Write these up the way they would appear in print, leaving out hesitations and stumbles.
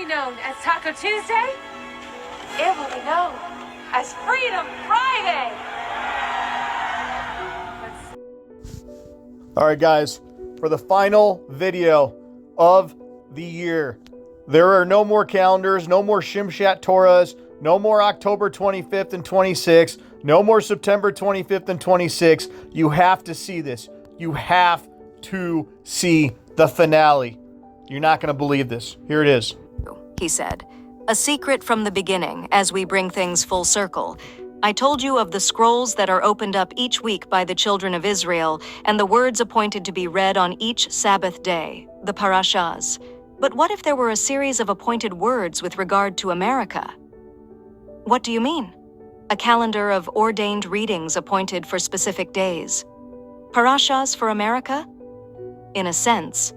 be known as Taco Tuesday. It will be known as Freedom Friday. All right, guys, for the final video of the year, there are no more calendars, no more Shimshat Torahs, no more October 25th and 26th, no more September 25th and 26th. You have to see this. You have to see the finale. You're not going to believe this. Here it is. He said, "A secret from the beginning as we bring things full circle. I told you of the scrolls that are opened up each week by the children of Israel and the words appointed to be read on each Sabbath day, the parashas. But what if there were a series of appointed words with regard to America?" "What do you mean?" "A calendar of ordained readings appointed for specific days." "Parashas for America?" "In a sense.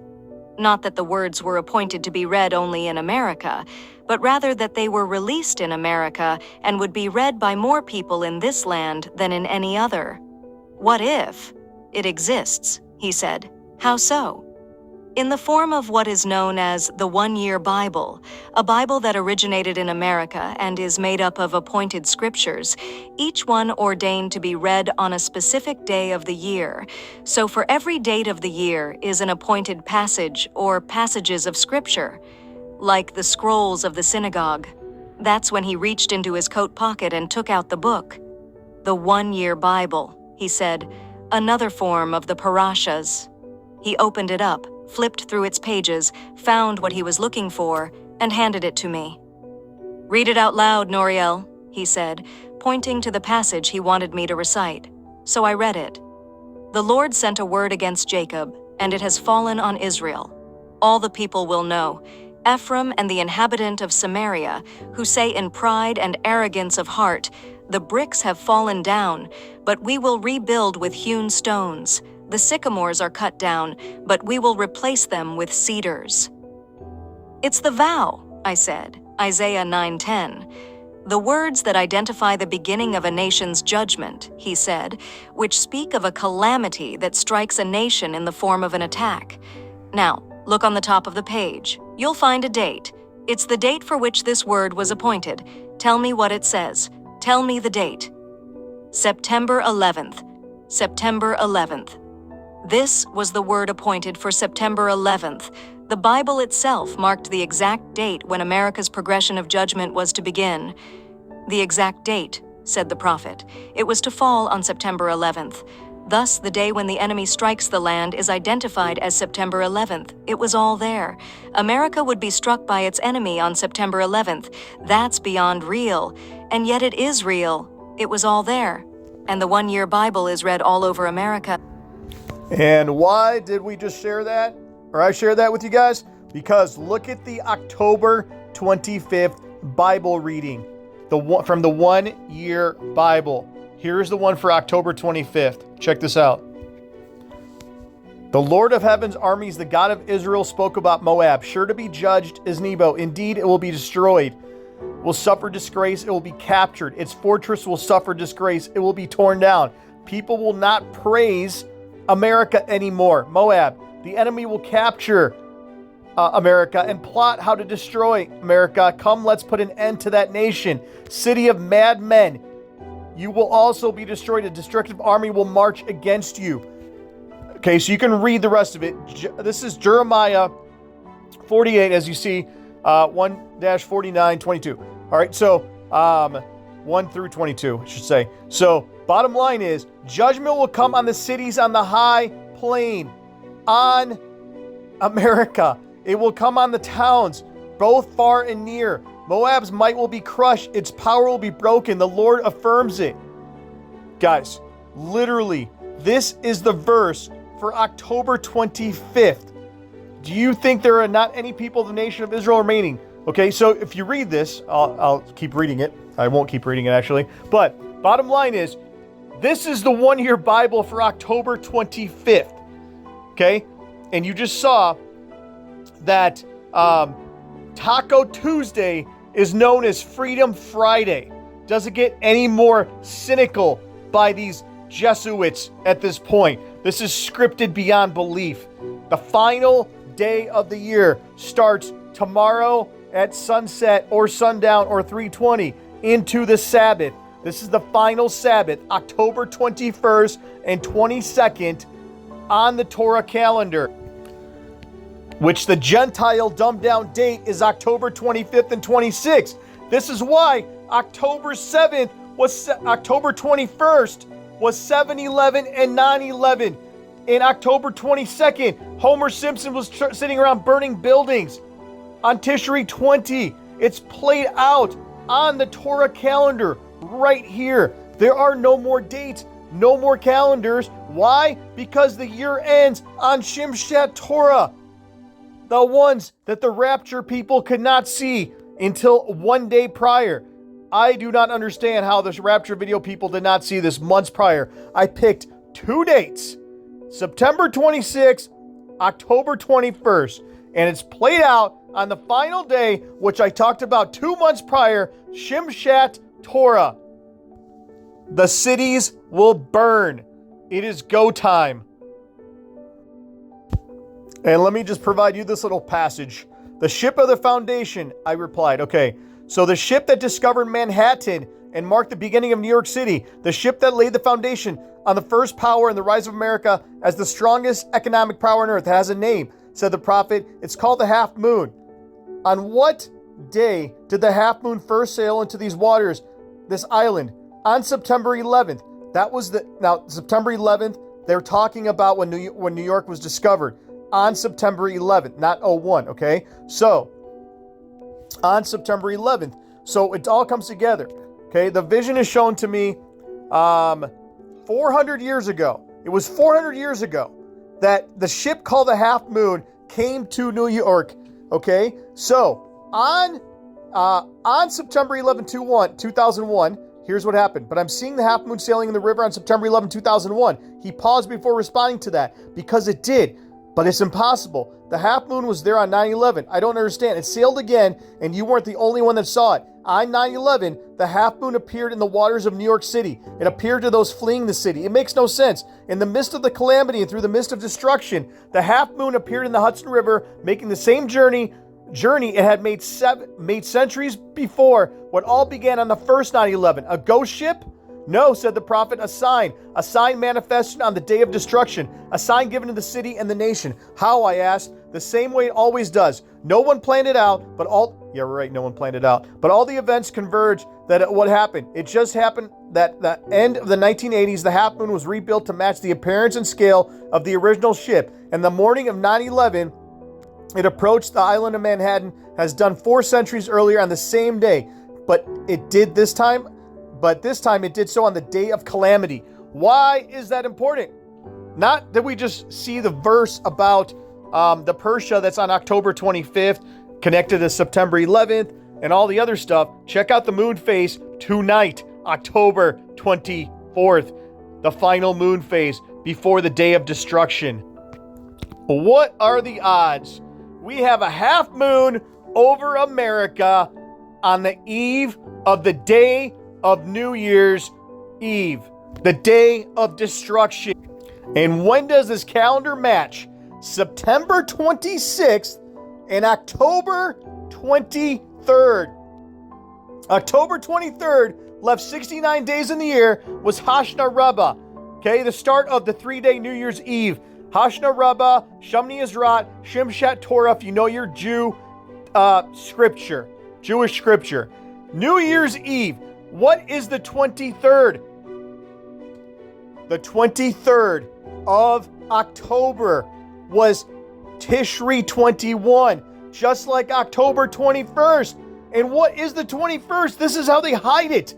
Not that the words were appointed to be read only in America, but rather that they were released in America and would be read by more people in this land than in any other." "What if?" "It exists," he said. "How so?" "In the form of what is known as the One-Year Bible, a Bible that originated in America and is made up of appointed scriptures, each one ordained to be read on a specific day of the year. So for every date of the year is an appointed passage or passages of scripture, like the scrolls of the synagogue." That's when he reached into his coat pocket and took out the book. "The One-Year Bible," he said, "another form of the parashas." He opened it up, flipped through its pages, found what he was looking for, and handed it to me. "Read it out loud, Noriel," he said, pointing to the passage he wanted me to recite. So I read it. "The Lord sent a word against Jacob, and it has fallen on Israel. All the people will know, Ephraim and the inhabitant of Samaria, who say in pride and arrogance of heart, 'The bricks have fallen down, but we will rebuild with hewn stones. The sycamores are cut down, but we will replace them with cedars.'" "It's the vow," I said, Isaiah 9:10. "The words that identify the beginning of a nation's judgment," he said, "which speak of a calamity that strikes a nation in the form of an attack. Now, look on the top of the page. You'll find a date. It's the date for which this word was appointed. Tell me what it says. Tell me the date." "September 11th. September 11th. This was the word appointed for September 11th. The Bible itself marked the exact date when America's progression of judgment was to begin. "The exact date," said the prophet. "It was to fall on September 11th. Thus, the day when the enemy strikes the land is identified as September 11th. It was all there. America would be struck by its enemy on September 11th. That's beyond real. And yet it is real. It was all there. And the One-Year Bible is read all over America." And why did we just share that? Or I share that with you guys? Because look at the October 25th Bible reading from the One-Year Bible. Here's the one for October 25th. Check this out. "The Lord of heaven's armies, the God of Israel, spoke about Moab. Sure to be judged is Nebo. Indeed, it will be destroyed. Will suffer disgrace. It will be captured. Its fortress will suffer disgrace. It will be torn down. People will not praise America anymore. Moab, the enemy will capture America and plot how to destroy America. Come, let's put an end to that nation. City of madmen, you will also be destroyed. A destructive army will march against you." Okay, so you can read the rest of it. This is Jeremiah 48, as you see, 1-49, 22. All right, so 1 through 22, I should say. So bottom line is, judgment will come on the cities on the high plain, on America. It will come on the towns, both far and near. Moab's might will be crushed. Its power will be broken. The Lord affirms it. Guys, literally, this is the verse for October 25th. Do you think there are not any people of the nation of Israel remaining? Okay, so if you read this, I'll keep reading it. I won't keep reading it, actually. But bottom line is, this is the One-Year Bible for October 25th. Okay? And you just saw that Taco Tuesday is known as Freedom Friday. Doesn't get any more cynical by these Jesuits at this point. This is scripted beyond belief. The final day of the year starts tomorrow at sunset or sundown or 3:20 into the Sabbath. This is the final Sabbath, October 21st and 22nd on the Torah calendar, which the Gentile dumbed down date is October 25th and 26th. This is why October 7th was October 21st was 7/11 and 9/11. In October 22nd, Homer Simpson was sitting around burning buildings. On Tishri 20, it's played out on the Torah calendar right here. There are no more dates, no more calendars. Why? Because the year ends on Shimshat Torah, the ones that the rapture people could not see until one day prior. I do not understand how the rapture video people did not see this months prior. I picked two dates, September 26th, October 21st, and it's played out on the final day, which I talked about 2 months prior, Shimshat Torah. The cities will burn. It is go time. And let me just provide you this little passage. The ship of the foundation, I replied. Okay, so the ship that discovered Manhattan and marked the beginning of New York City, the ship that laid the foundation on the first power and the rise of America as the strongest economic power on earth, has a name, said the prophet. It's called the Half Moon. On what day did the Half Moon first sail into these waters, this island? On September 11th. That was September 11th, they're talking about when New York was discovered. On September 11th, not 01, okay? So, on September 11th. So, it all comes together, okay? The vision is shown to me 400 years ago. It was 400 years ago that the ship called the Half Moon came to New York, okay? So, on September 11, 2001, here's what happened. But I'm seeing the Half Moon sailing in the river on September 11, 2001. He paused before responding to that because it did. But it's impossible. The Half Moon was there on 9/11. I don't understand. It sailed again, and you weren't the only one that saw it. On 9/11, the Half Moon appeared in the waters of New York City. It appeared to those fleeing the city. It makes no sense. In the midst of the calamity and through the midst of destruction, the Half Moon appeared in the Hudson River, making the same journey it had made centuries before. What all began on the first 9/11. A ghost ship? No, said the prophet, a sign manifested on the day of destruction, a sign given to the city and the nation. How, I asked? The same way it always does. No one planned it out, but no one planned it out. But all the events converge that what happened. It just happened that the end of the 1980s, the Half Moon was rebuilt to match the appearance and scale of the original ship. And the morning of 9/11, it approached the island of Manhattan, has done 4 centuries earlier on the same day. But this time it did so on the day of calamity. Why is that important? Not that we just see the verse about the Persia that's on October 25th, connected to September 11th, and all the other stuff. Check out the moon phase tonight, October 24th, the final moon phase before the day of destruction. What are the odds? We have a half moon over America on the eve of the day of New Year's Eve, the day of destruction. And when does this calendar match? September 26th and October 23rd. October 23rd, left 69 days in the year, was Hashanah Rabbah. Okay, the start of the 3-day New Year's Eve. Hashanah Rabbah, Shemini Ezrat, Shimshat Torah, if you know your Jewish scripture. New Year's Eve. What is the 23rd? The 23rd of October was Tishri 21, just like October 21st. And what is the 21st? This is how they hide it.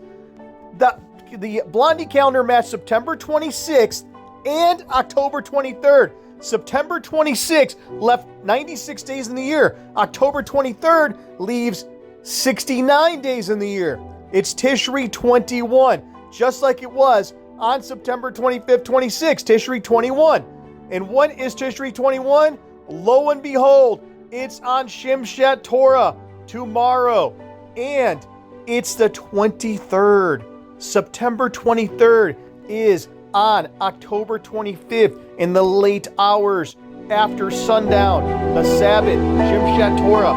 The Blondie calendar matched September 26th and October 23rd. September 26th left 96 days in the year. October 23rd leaves 69 days in the year. It's Tishri 21, just like it was on September 25th, 26th, Tishri 21. And when is Tishri 21? Lo and behold, it's on Shimshat Torah tomorrow. And it's the 23rd. September 23rd is on October 25th in the late hours after sundown, the Sabbath, Shimshat Torah,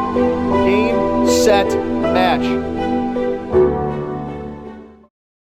game, set, match.